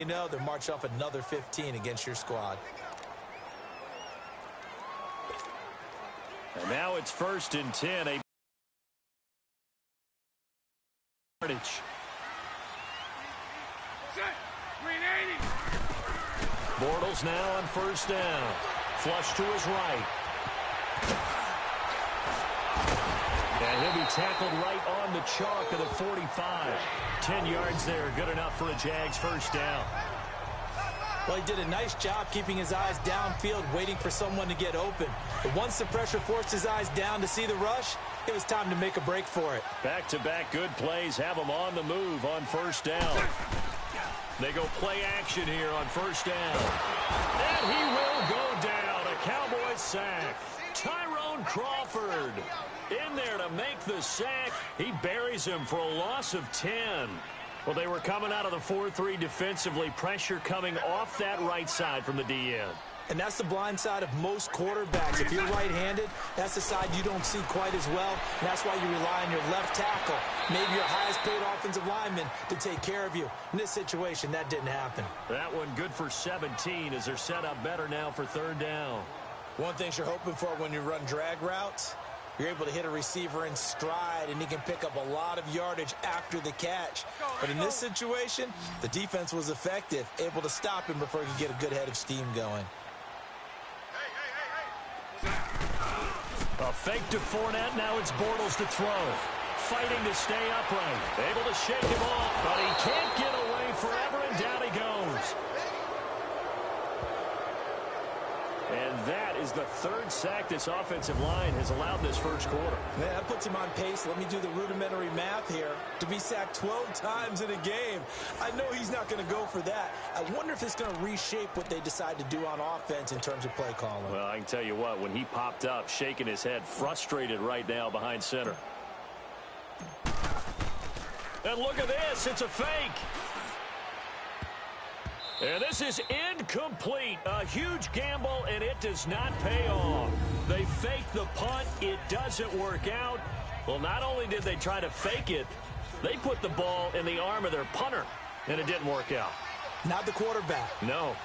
You know, they'll march off another 15 against your squad. And now it's 1st and 10. A Bortles now on 1st down. Flush to his right. And he'll be tackled right on the chalk of the 45. 10 yards there, good enough for a Jags 1st down. Well, he did a nice job keeping his eyes downfield, waiting for someone to get open. But once the pressure forced his eyes down to see the rush, it was time to make a break for it. Back-to-back good plays have him on the move on 1st down. They go play action here on 1st down. And he will go down. A Cowboys sack. Tyrone Crawford in there to make the sack. He buries him for a loss of 10. Well, they were coming out of the 4-3 defensively. Pressure coming off that right side from the DN. And that's the blind side of most quarterbacks. If you're right-handed, that's the side you don't see quite as well. And that's why you rely on your left tackle, maybe your highest-paid offensive lineman, to take care of you. In this situation, that didn't happen. That one good for 17 as they're set up better now for 3rd down. One thing you're hoping for when you run drag routes, you're able to hit a receiver in stride, and he can pick up a lot of yardage after the catch. But in this situation, the defense was effective, able to stop him before he could get a good head of steam going. A fake to Fournette. Now it's Bortles to throw. Fighting to stay upright. Able to shake him off, but he can't get away forever, and down he goes. And that is the 3rd sack this offensive line has allowed this 1st quarter. Man, that puts him on pace. Let me do the rudimentary math here. To be sacked 12 times in a game. I know he's not going to go for that. I wonder if it's going to reshape what they decide to do on offense in terms of play calling. Well, I can tell you what, when he popped up, shaking his head, frustrated right now behind center. And look at this. It's a fake. And this is incomplete. A huge gamble, and it does not pay off. They fake the punt. It doesn't work out. Well, not only did they try to fake it, they put the ball in the arm of their punter, and it didn't work out. Not the quarterback. No.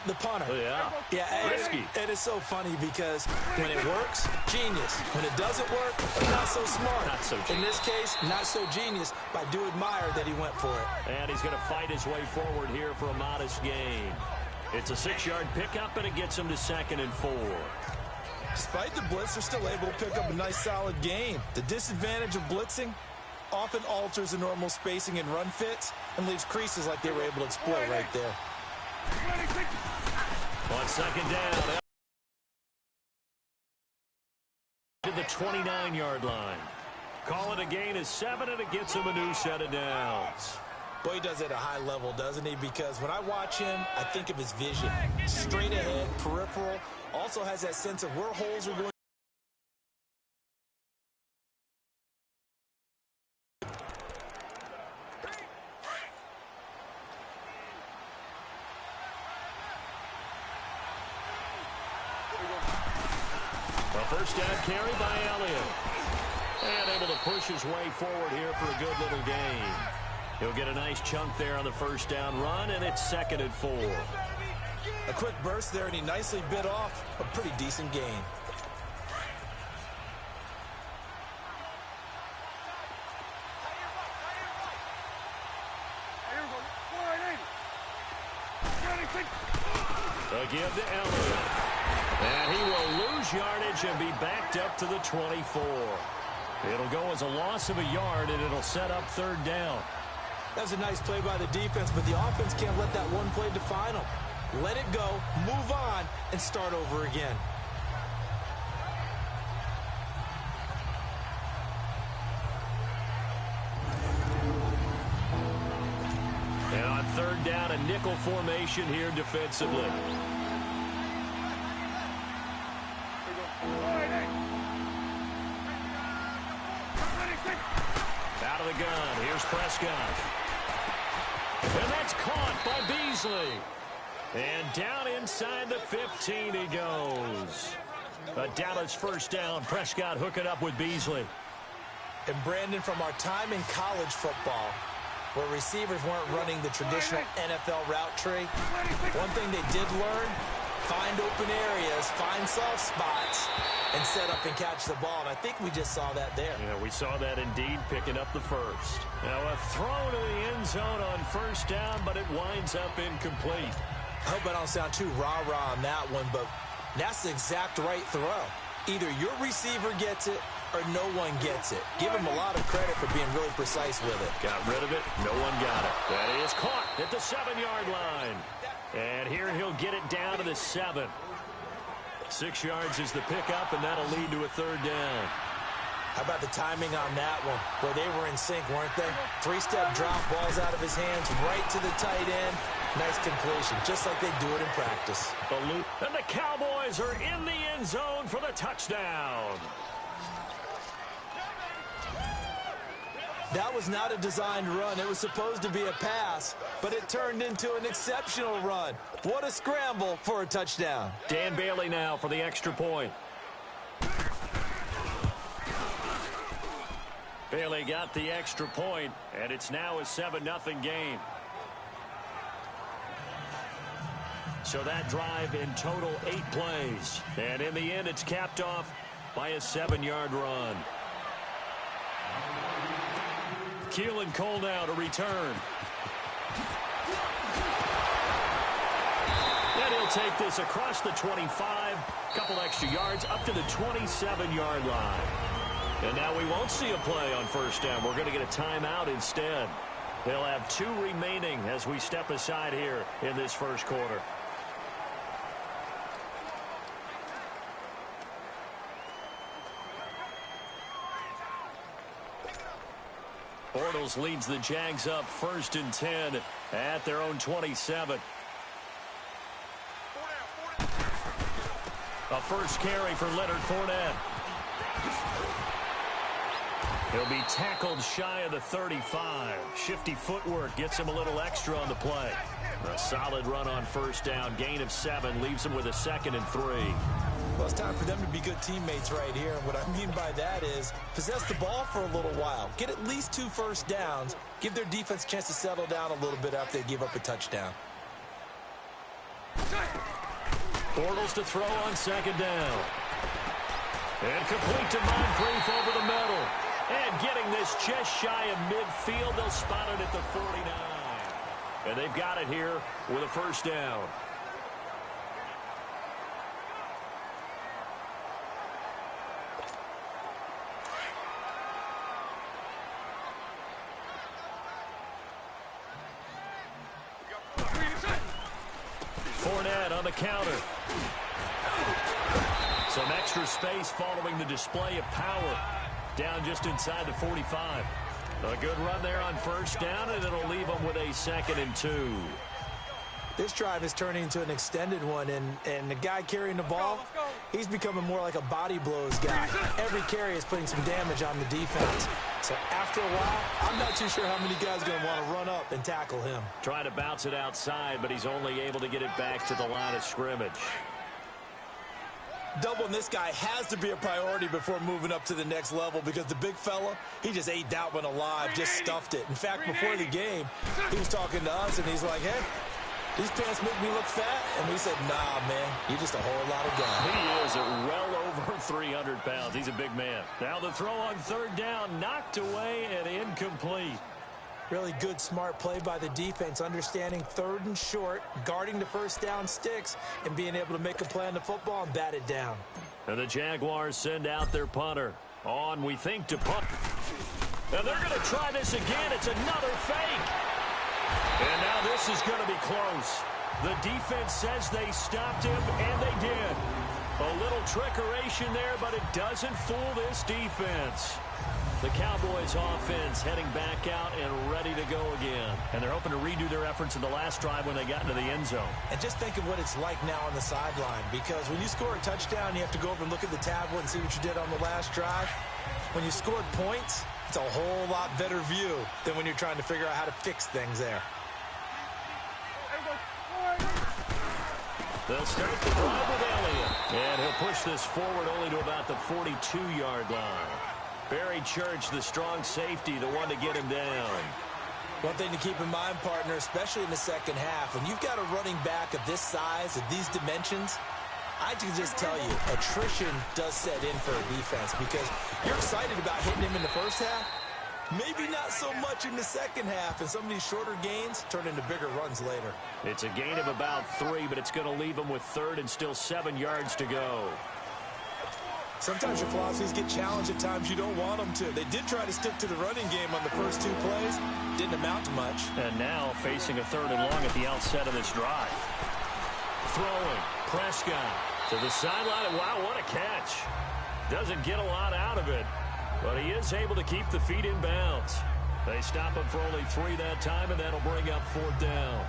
The punter. Yeah. Risky. And it's so funny because when it works, genius. When it doesn't work, not so smart. Not so genius. In this case, not so genius, but I do admire that he went for it. And he's going to fight his way forward here for a modest gain. It's a 6-yard pickup, and it gets him to 2nd and 4. Despite the blitz, they're still able to pick up a nice, solid gain. The disadvantage of blitzing often alters the normal spacing and run fits and leaves creases like they were able to exploit right there. On 2nd down, to the 29-yard line. Call it a gain of 7, and it gets him a new set of downs. Boy, he does it at a high level, doesn't he? Because when I watch him, I think of his vision. Straight ahead, peripheral. Also has that sense of where holes are going. First down carry by Elliott. And able to push his way forward here for a good little gain. He'll get a nice chunk there on the 1st down run, and it's 2nd and 4. A quick burst there, and he nicely bit off a pretty decent gain. Again to Elliott. And he will lose yardage and be backed up to the 24. It'll go as a loss of a yard, and it'll set up 3rd down. That was a nice play by the defense, but the offense can't let that one play define them. Let it go, move on, and start over again. And on 3rd down, a nickel formation here defensively. Out of the gun. Here's Prescott. And that's caught by Beasley. And down inside the 15 he goes. A Dallas 1st down. Prescott hooking up with Beasley. And Brandon, from our time in college football, where receivers weren't running the traditional NFL route tree. One thing they did learn, find open areas, find soft spots, and set up and catch the ball. And I think we just saw that there. Yeah, we saw that indeed, picking up the first. Now a throw to the end zone on first down, but it winds up incomplete. I hope I don't sound too rah-rah on that one, but that's the exact right throw. Either your receiver gets it or no one gets it. Give him a lot of credit for being really precise with it. Got rid of it. No one got it. That is caught at the 7-yard line. And here he'll get it down to the 7. 6 yards is the pickup, and that'll lead to a third down. How about the timing on that one, where they were in sync, weren't they? 3-step drop, balls out of his hands, right to the tight end. Nice completion, just like they do it in practice. And the Cowboys are in the end zone for the touchdown. That was not a designed run. It was supposed to be a pass, but it turned into an exceptional run. What a scramble for a touchdown. Dan Bailey now for the extra point. Bailey got the extra point, and it's now a 7-0 game. So that drive in total 8 plays. And in the end, it's capped off by a 7-yard run. Keelan Cole now to return. And he'll take this across the 25, couple extra yards, up to the 27-yard line. And now we won't see a play on first down. We're going to get a timeout instead. They'll have 2 remaining as we step aside here in this first quarter. Bortles leads the Jags up 1st and 10 at their own 27. A first carry for Leonard Fournette. He'll be tackled shy of the 35. Shifty footwork gets him a little extra on the play. A solid run on first down. Gain of 7 leaves him with a 2nd and 3. Well, it's time for them to be good teammates right here. And what I mean by that is possess the ball for a little while. Get at least 2 first downs. Give their defense a chance to settle down a little bit after they give up a touchdown. Bortles to throw on 2nd down. And complete to Moncrief over the middle. And getting this just shy of midfield. They'll spot it at the 49. And they've got it here with a first down. Fournette on the counter. Some extra space following the display of power. Down just inside the 45. A good run there on first down, and it'll leave them with a 2nd and 2. This drive is turning into an extended one, and the guy carrying the ball, he's becoming more like a body blows guy. Every carry is putting some damage on the defense. So after a while, I'm not too sure how many guys are going to want to run up and tackle him. Trying to bounce it outside, but he's only able to get it back to the line of scrimmage. Doubling this guy has to be a priority before moving up to the next level because the big fella, he just ate that one alive, just stuffed it. In fact, before the game, he was talking to us, and he's like, hey, these pants make me look fat. And we said, nah, man, you're just a whole lot of guy. He is at well over 300 pounds. He's a big man. Now the throw on 3rd down, knocked away and incomplete. Really good, smart play by the defense, understanding 3rd and short, guarding the first down sticks, and being able to make a play on the football and bat it down. And the Jaguars send out their punter. On, we think, to punt. And they're going to try this again. It's another fake. And now this is going to be close. The defense says they stopped him, and they did. A little trickeration there, but it doesn't fool this defense. The Cowboys offense heading back out and ready to go again. And they're hoping to redo their efforts in the last drive when they got into the end zone. And just think of what it's like now on the sideline, because when you score a touchdown, you have to go over and look at the tablet and see what you did on the last drive. When you scored points, it's a whole lot better view than when you're trying to figure out how to fix things there. They'll start the drive with Elliott. And he'll push this forward only to about the 42-yard line. Barry Church, the strong safety, the one to get him down. One thing to keep in mind, partner, especially in the second half, when you've got a running back of this size, of these dimensions, I can just tell you, attrition does set in for a defense because you're excited about hitting him in the first half. Maybe not so much in the second half, and some of these shorter gains turn into bigger runs later. It's a gain of about 3, but it's going to leave them with third and still 7 yards to go. Sometimes your philosophies get challenged at times you don't want them to. They did try to stick to the running game on the first 2 plays. Didn't amount to much. And now facing a 3rd and long at the outset of this drive. Throwing. Prescott to the sideline. Wow, what a catch. Doesn't get a lot out of it, but he is able to keep the feet in bounds. They stop him for only 3 that time, and that'll bring up 4th down.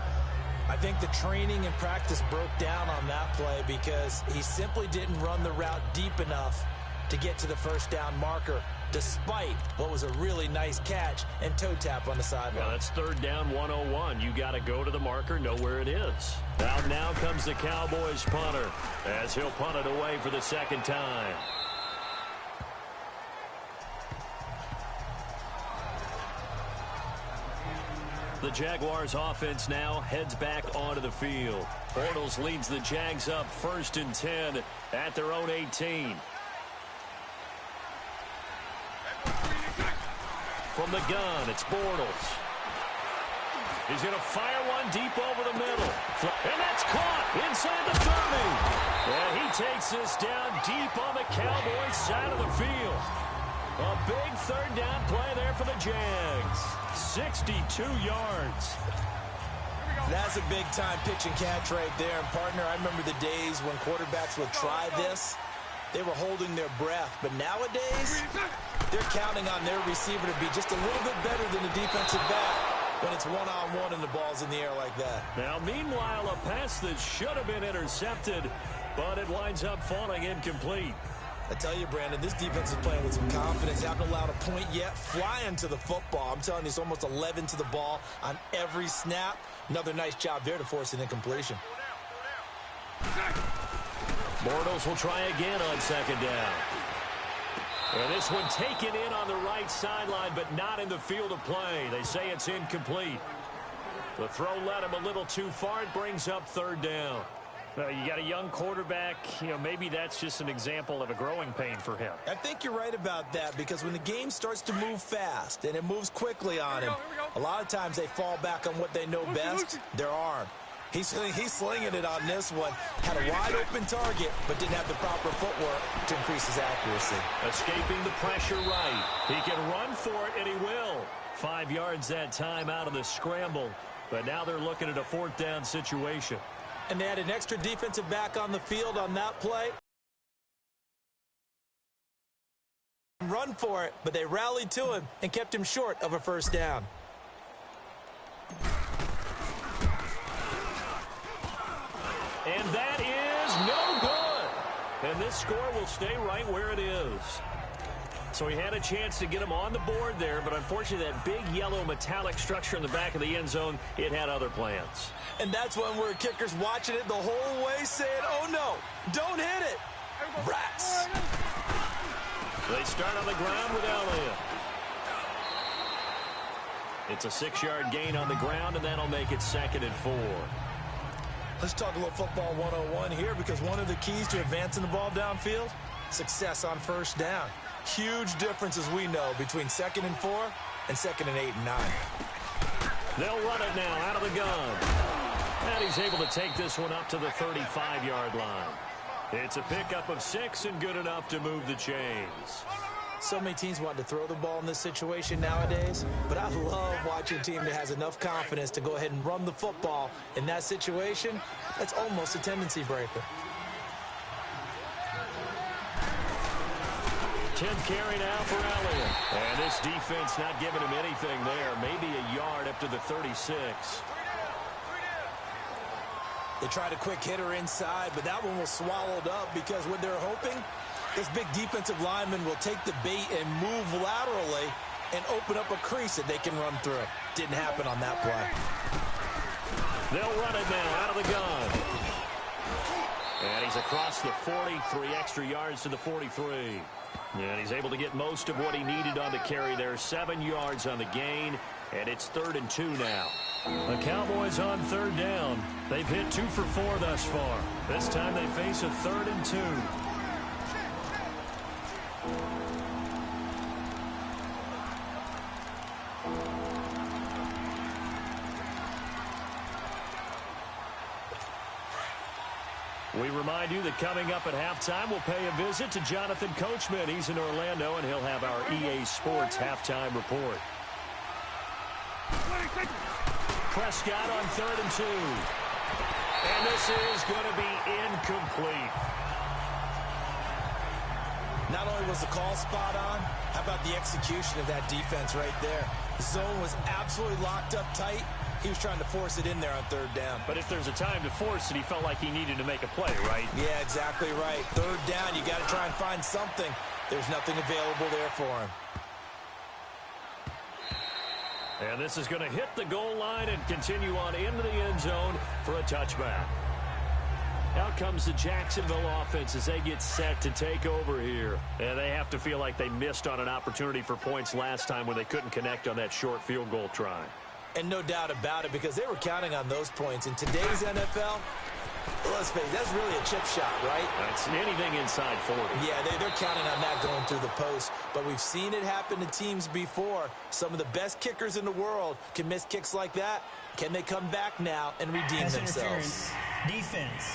I think the training and practice broke down on that play because he simply didn't run the route deep enough to get to the first down marker, despite what was a really nice catch and toe tap on the sideline. Well, that's 3rd down 101. You got to go to the marker, know where it is. Now comes the Cowboys punter as he'll punt it away for the 2nd time. The Jaguars offense now heads back onto the field. Bortles leads the Jags up 1st and 10 at their own 18. From the gun, it's Bortles. He's going to fire one deep over the middle. And that's caught inside the 30. And he takes this down deep on the Cowboys side of the field. A big 3rd down play there for the Jags. 62 yards. That's a big-time pitch and catch right there. And, partner, I remember the days when quarterbacks would try this. They were holding their breath. But nowadays, they're counting on their receiver to be just a little bit better than the defensive back when it's one-on-one and the ball's in the air like that. Now, meanwhile, a pass that should have been intercepted, but it winds up falling incomplete. I tell you, Brandon, this defense is playing with some confidence. Haven't allowed a point yet. Flying to the football. I'm telling you, it's almost 11 to the ball on every snap. Another nice job there to force an incompletion. Bortles will try again on 2nd down. And this one taken in on the right sideline, but not in the field of play. They say it's incomplete. The throw led him a little too far. It brings up 3rd down. Well, you got a young quarterback. Maybe that's just an example of a growing pain for him. I think you're right about that because when the game starts to move fast and it moves quickly on him, a lot of times they fall back on what they know best, their arm. He's slinging it on this one. Had a wide-open target, but didn't have the proper footwork to increase his accuracy. Escaping the pressure right. He can run for it, and he will. 5 yards that time out of the scramble. But now they're looking at a 4th down situation. And they had an extra defensive back on the field on that play. Run for it, but they rallied to him and kept him short of a 1st down. And that is no good. And this score will stay right where it is. So he had a chance to get him on the board there, but unfortunately that big yellow metallic structure in the back of the end zone, it had other plans. And that's when we're kickers watching it the whole way saying, oh no, don't hit it. Rats. They start on the ground with Elliott. It's a 6-yard gain on the ground, and that'll make it 2nd and 4. Let's talk a little football 101 here because one of the keys to advancing the ball downfield, success on 1st down. Huge difference, as we know, between 2nd and 4 and 2nd and 8 and 9. They'll run it now out of the gun. And he's able to take this one up to the 35-yard line. It's a pickup of 6 and good enough to move the chains. So many teams want to throw the ball in this situation nowadays, but I love watching a team that has enough confidence to go ahead and run the football. In that situation, that's almost a tendency breaker. 10th carry now for Elliott. And this defense not giving him anything there. Maybe a yard up to the 36. They tried a quick hitter inside, but that one was swallowed up because what they're hoping, this big defensive lineman will take the bait and move laterally and open up a crease that they can run through. Didn't happen on that play. They'll run it now out of the gun. And he's across the 40, 3 extra yards to the 43. And he's able to get most of what he needed on the carry there. 7 yards on the gain. And it's 3rd and 2 now. The Cowboys on 3rd down. They've hit 2 for 4 thus far. This time they face a 3rd and 2. We remind you that coming up at halftime, we'll pay a visit to Jonathan Coachman. He's in Orlando, and he'll have our EA Sports halftime report. Prescott on 3rd and 2. And this is going to be incomplete. Not only was the call spot on, how about the execution of that defense right there? The zone was absolutely locked up tight. He was trying to force it in there on 3rd down. But if there's a time to force it, he felt like he needed to make a play, right? Yeah, exactly right. 3rd down, you got to try and find something. There's nothing available there for him. And this is going to hit the goal line and continue on into the end zone for a touchback. Out comes the Jacksonville offense as they get set to take over here. And they have to feel like they missed on an opportunity for points last time when they couldn't connect on that short field goal try. And no doubt about it, because they were counting on those points. In today's NFL, let's face it, that's really a chip shot, right? That's anything inside 40. Yeah, they're counting on that going through the post. But we've seen it happen to teams before. Some of the best kickers in the world can miss kicks like that. Can they come back now and redeem themselves? Defense.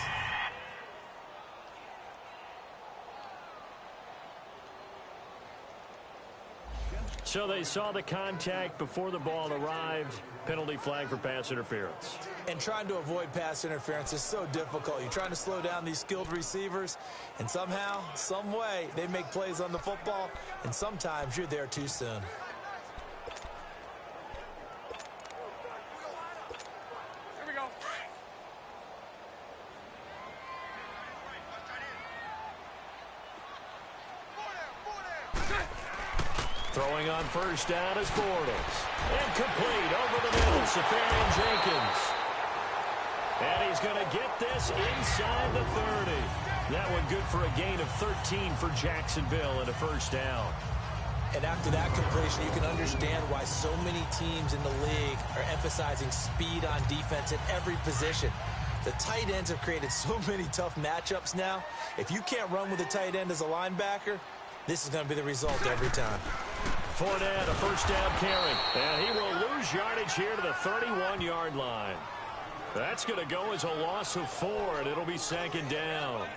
So they saw the contact before the ball arrived. Penalty flag for pass interference. And trying to avoid pass interference is so difficult. You're trying to slow down these skilled receivers, and somehow, some way, they make plays on the football, and sometimes you're there too soon. Throwing on 1st down is Bortles. Incomplete over the middle, Safarian-Jenkins. And he's going to get this inside the 30. That one good for a gain of 13 for Jacksonville and a 1st down. And after that completion, you can understand why so many teams in the league are emphasizing speed on defense at every position. The tight ends have created so many tough matchups now. If you can't run with a tight end as a linebacker, this is going to be the result every time. Fournette, a 1st down carry. And he will lose yardage here to the 31-yard line. That's going to go as a loss of 4, and it'll be 2nd down.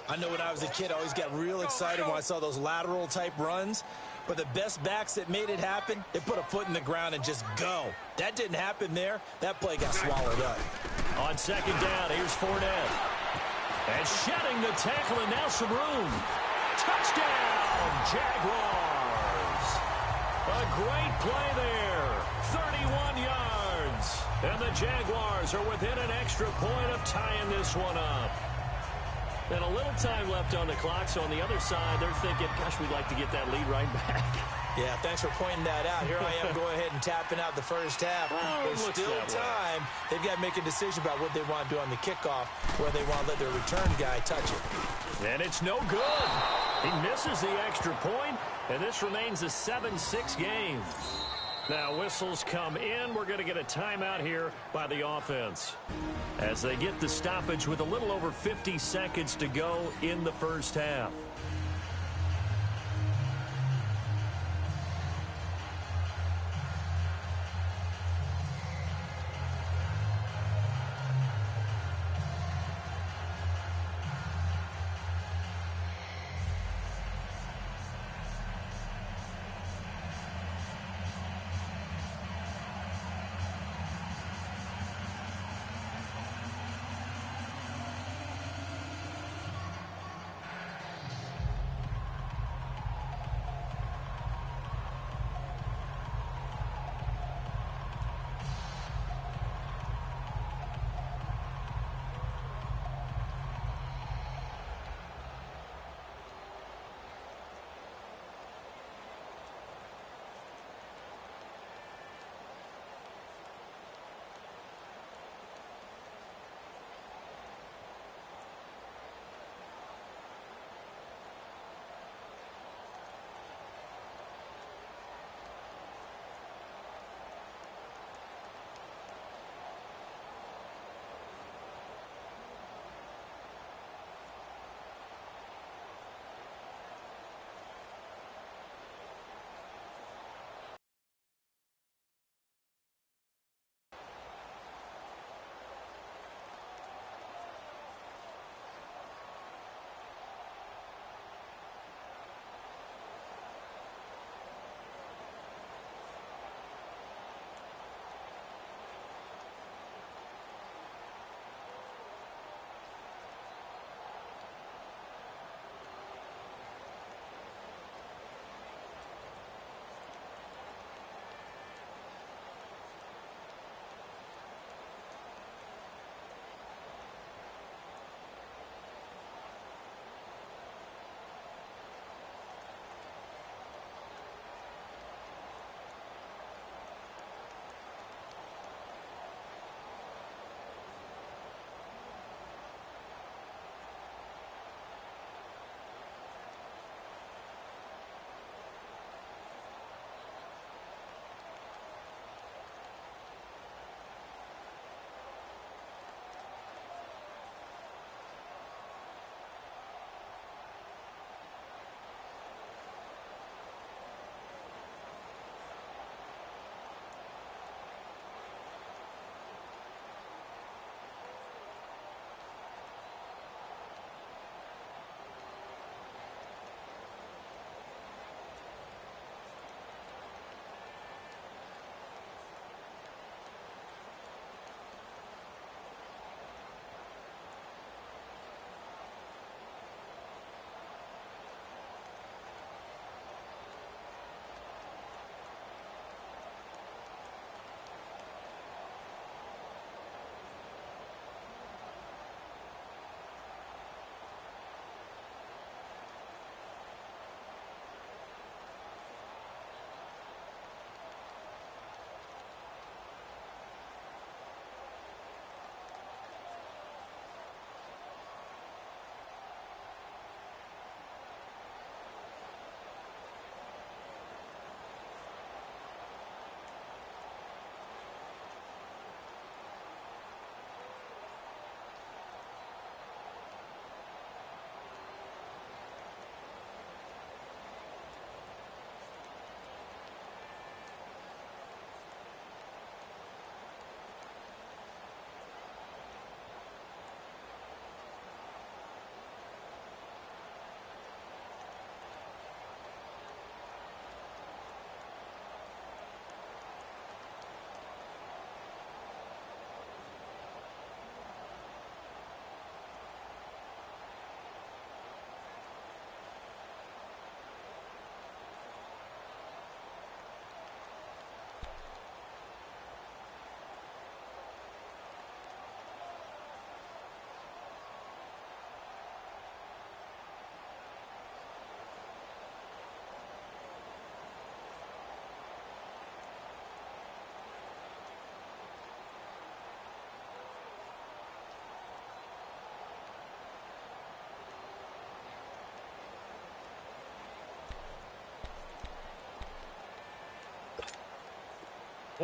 I know when I was a kid, I always got real excited when I saw those lateral-type runs. But the best backs that made it happen, they put a foot in the ground and just go. That didn't happen there. That play got swallowed up. On 2nd down, here's Fournette. And shedding the tackle, and now some room. Touchdown, Jaguars. A great play there. 31 yards. And the Jaguars are within an extra point of tying this one up. And a little time left on the clock, so on the other side, they're thinking, gosh, we'd like to get that lead right back. Yeah, thanks for pointing that out. Here I am going ahead and tapping out the 1st half. There's still time. They've got to make a decision about what they want to do on the kickoff, where they want to let their return guy touch it. And it's no good. He misses the extra point, and this remains a 7-6 game. Now whistles come in. We're going to get a timeout here by the offense as they get the stoppage with a little over 50 seconds to go in the 1st half.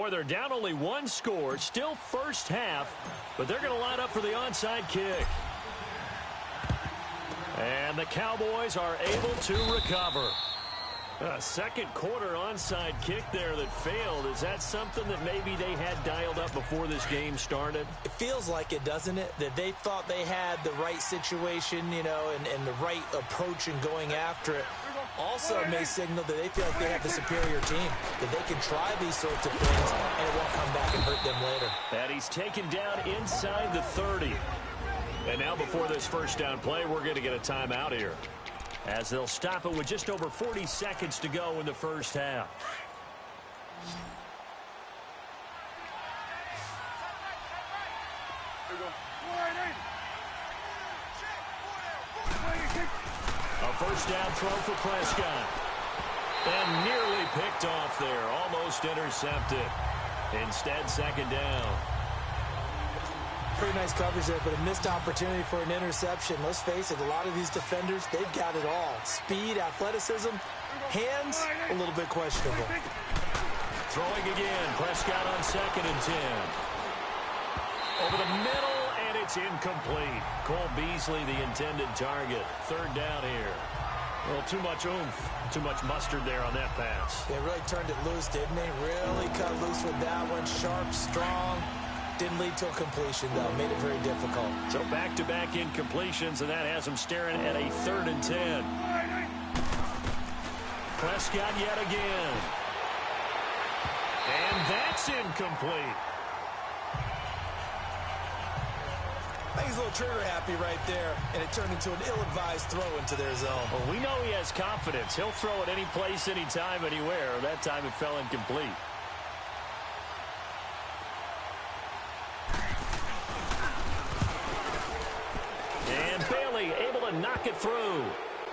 Boy, they're down only one score, still first half, but they're going to line up for the onside kick. And the Cowboys are able to recover. A second quarter onside kick there that failed. Is that something that maybe they had dialed up before this game started? It feels like it, doesn't it? That they thought they had the right situation, you know, and the right approach in going after it. Also may signal that they feel like they have the superior team, that they can try these sorts of things, and it won't come back and hurt them later. And he's taken down inside the 30. And now before this first down play, we're going to get a timeout here, as they'll stop it with just over 40 seconds to go in the first half. A first down throw for Prescott. And nearly picked off there, almost intercepted. Instead, second down. Pretty nice coverage there, but a missed opportunity for an interception. Let's face it, a lot of these defenders, they've got it all. Speed, athleticism, hands, a little bit questionable. Throwing again, Prescott on 2nd and 10. Over the middle, and it's incomplete. Cole Beasley, the intended target. Third down here. Well, too much oomph, too much mustard there on that pass. They really turned it loose, didn't they? Really cut loose with that one. Sharp, strong. Didn't lead to a completion, though. Made it very difficult. So back-to-back incompletions, and that has them staring at a 3rd and 10. Prescott yet again. And that's incomplete. I think he's a little trigger happy right there, and it turned into an ill-advised throw into their zone. Well, we know he has confidence. He'll throw it any place, anytime, anywhere. That time it fell incomplete. And Bailey able to knock it through.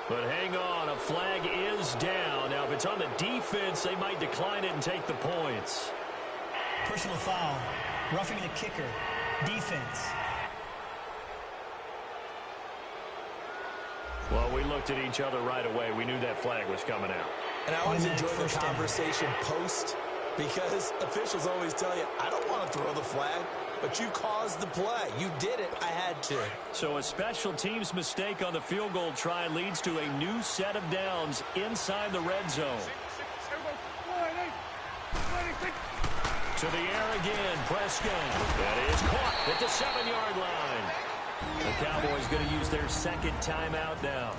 But hang on, a flag is down. Now, if it's on the defense, they might decline it and take the points. Personal foul. Roughing the kicker. Defense. Well, we looked at each other right away. We knew that flag was coming out. And I always enjoy the conversation post, because officials always tell you, I don't want to throw the flag, but you caused the play. You did it. I had to. So a special teams mistake on the field goal try leads to a new set of downs inside the red zone. To the air again, Prescott. That is caught at the 7-yard line. The Cowboys going to use their second timeout now,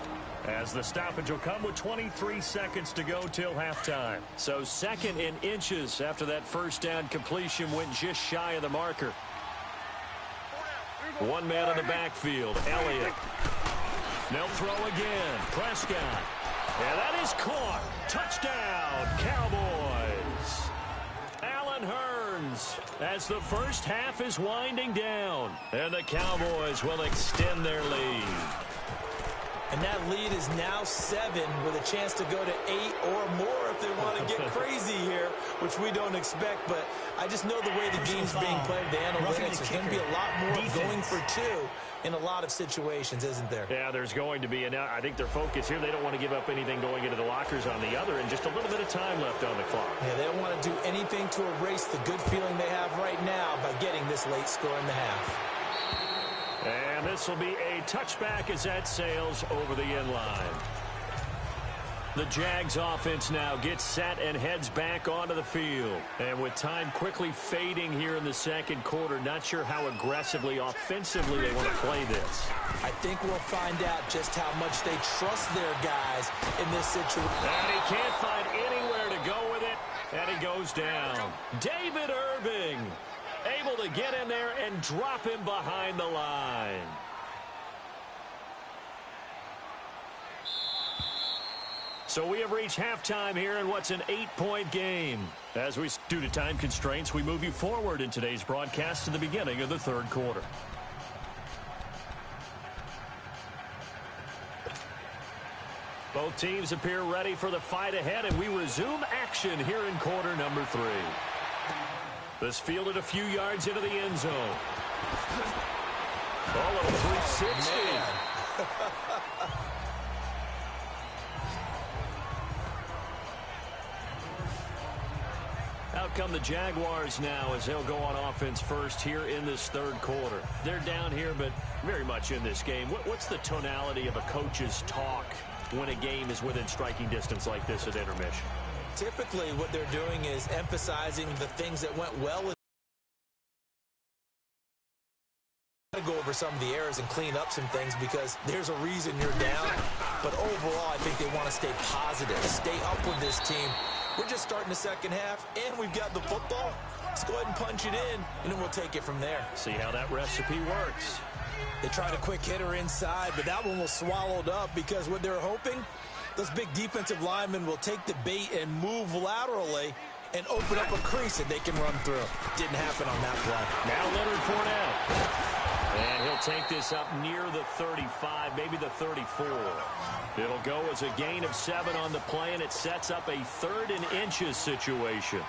as the stoppage will come with 23 seconds to go till halftime. So 2nd and inches after that first down completion went just shy of the marker. One man in the backfield, Elliott. They'll throw again, Prescott. And that is caught. Touchdown, Cowboys. Allen Hurns, as the first half is winding down, and the Cowboys will extend their lead. And that lead is now 7 with a chance to go to 8 or more if they want to get crazy here, which we don't expect. But I just know the way the game's being played, the analytics, there's going to be a lot more going for 2 in a lot of situations, isn't there? Yeah, there's going to be. And now I think their focus here, they don't want to give up anything going into the lockers on the other, and just a little bit of time left on the clock. Yeah, they don't want to do anything to erase the good feeling they have right now by getting this late score in the half. And this will be a touchback as that sails over the end line. The Jags offense now gets set and heads back onto the field. And with time quickly fading here in the second quarter, not sure how aggressively, offensively they want to play this. I think we'll find out just how much they trust their guys in this situation. And he can't find anywhere to go with it, and he goes down. David Irving able to get in there and drop him behind the line. So we have reached halftime here in what's an 8-point game. As we, due to time constraints, we move you forward in today's broadcast to the beginning of the third quarter. Both teams appear ready for the fight ahead, and we resume action here in quarter number 3. This fielded a few yards into the end zone. Oh, a 360. Now out come the Jaguars now as they'll go on offense first here in this third quarter. They're down here, but very much in this game. What's the tonality of a coach's talk when a game is within striking distance like this at intermission? Typically, what they're doing is emphasizing the things that went well. To go over some of the errors and clean up some things because there's a reason you're down. But overall, I think they want to stay positive, stay up with this team. We're just starting the second half, and we've got the football. Let's go ahead and punch it in, and then we'll take it from there. See how that recipe works. They tried a quick hitter inside, but that one was swallowed up because what they're hoping, those big defensive linemen will take the bait and move laterally and open up a crease that they can run through. Didn't happen on that play. Now Leonard Fournette. And he'll take this up near the 35, maybe the 34. It'll go as a gain of 7 on the play, and it sets up a 3rd and inches situation.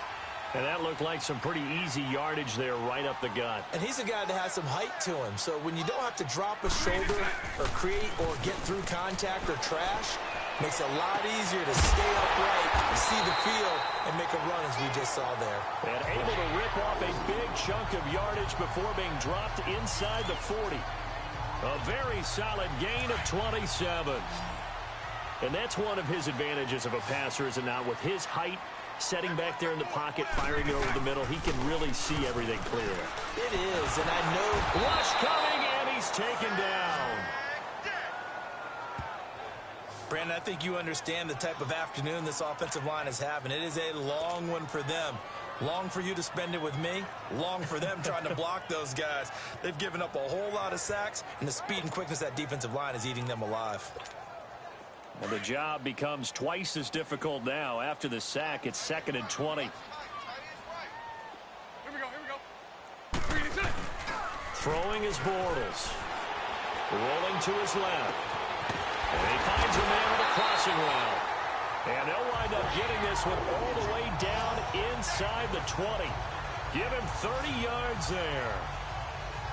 And that looked like some pretty easy yardage there right up the gut. And he's a guy that has some height to him. So when you don't have to drop a shoulder or create or get through contact or trash, makes it a lot easier to stay upright, see the field, and make a run as we just saw there. And able to rip off a big chunk of yardage before being dropped inside the 40. A very solid gain of 27. And that's one of his advantages of a passer, is it not? With his height, setting back there in the pocket, firing it over the middle, he can really see everything clearly. It is, and I know. Rush coming, and he's taken down. Brandon, I think you understand the type of afternoon this offensive line is having. It is a long one for them. Long for you to spend it with me. Long for them trying to block those guys. They've given up a whole lot of sacks, and the speed and quickness of that defensive line is eating them alive. Well, the job becomes twice as difficult now. After the sack, it's 2nd and 20. Here we go. Throwing is Bortles. Rolling to his left. And he finds a man with a crossing route. And they'll wind up getting this one all the way down inside the 20. Give him 30 yards there.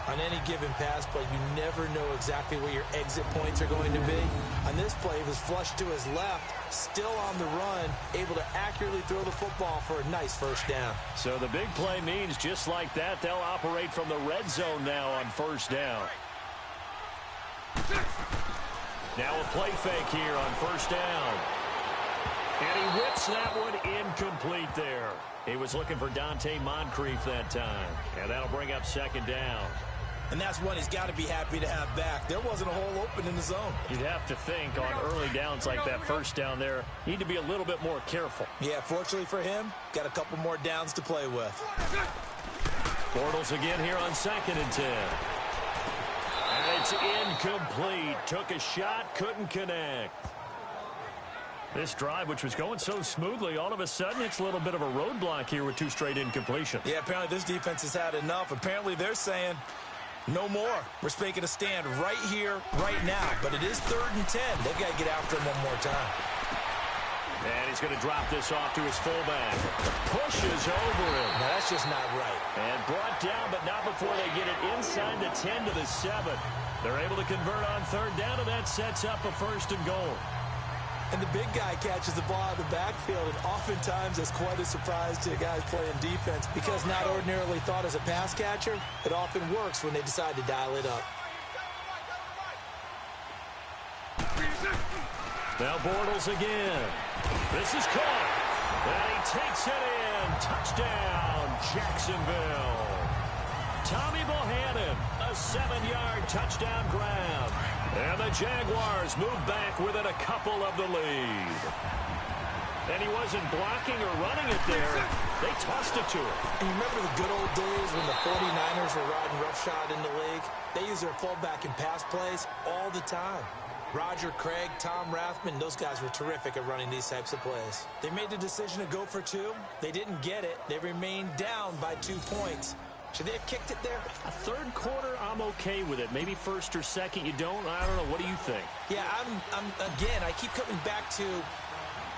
On any given pass play, you never know exactly where your exit points are going to be. On this play, he was flushed to his left, still on the run, able to accurately throw the football for a nice first down. So the big play means just like that, they'll operate from the red zone now on first down. Now a play fake here on first down. And he whips that one incomplete there. He was looking for Dante Moncrief that time. And that'll bring up 2nd down. And that's one he's got to be happy to have back. There wasn't a hole open in the zone. You'd have to think on early downs like that first down there, need to be a little bit more careful. Yeah, fortunately for him, got a couple more downs to play with. Bortles again here on 2nd and 10. And it's incomplete. Took a shot, couldn't connect. This drive, which was going so smoothly, all of a sudden it's a little bit of a roadblock here with 2 straight incompletions. Yeah, apparently this defense has had enough. Apparently they're saying no more. We're making a stand right here, right now. But it is 3rd and 10. They've got to get after him one more time. And he's going to drop this off to his fullback. Pushes over him. Now, that's just not right. And brought down, but not before they get it inside the 10 to the 7. They're able to convert on 3rd down, and that sets up a 1st and goal. And the big guy catches the ball out of the backfield, and oftentimes it's quite a surprise to guys playing defense because not ordinarily thought as a pass catcher, it often works when they decide to dial it up. Now Bortles again. This is caught. And he takes it in. Touchdown, Jacksonville. Tommy Bohannon, a 7-yard touchdown grab. And the Jaguars move back within a couple of the lead. And he wasn't blocking or running it there. They tossed it to him. And you remember the good old days when the 49ers were riding roughshod in the league? They used their fullback in pass plays all the time. Roger Craig, Tom Rathman, those guys were terrific at running these types of plays. They made the decision to go for 2. They didn't get it. They remained down by 2 points. Should they have kicked it there? A 3rd quarter, I'm okay with it. Maybe 1st or 2nd, you don't? I don't know. What do you think? Yeah, again, I keep coming back to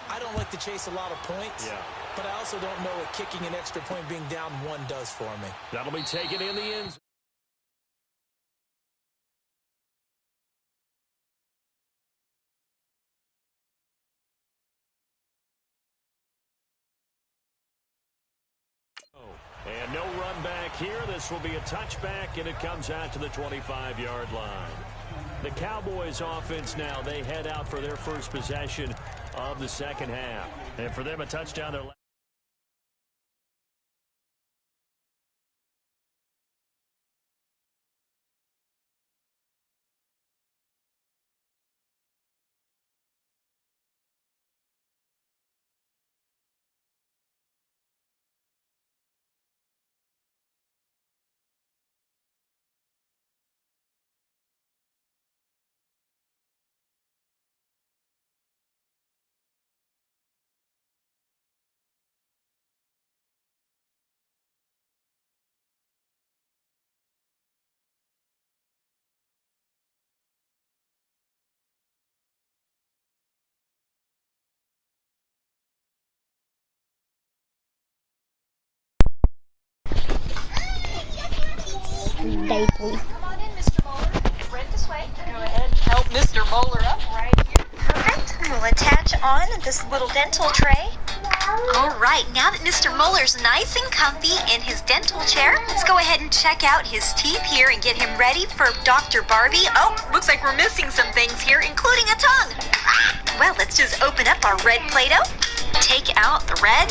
I don't like to chase a lot of points. Yeah. But I also don't know what kicking an extra point being down 1 does for me. That'll be taken in the end zone. And no run back here. This will be a touchback, and it comes out to the 25-yard line. The Cowboys offense now, they head out for their first possession of the second half. And for them, a touchdown. Come on in, Mr. Moeller. Right this way. Go ahead and help Mr. Moeller up right here. Perfect. We'll attach on this little dental tray. All right, now that Mr. Moeller's nice and comfy in his dental chair, let's go ahead and check out his teeth here and get him ready for Dr. Barbie. Oh, looks like we're missing some things here, including a tongue. Well, let's just open up our red Play-Doh, take out the red,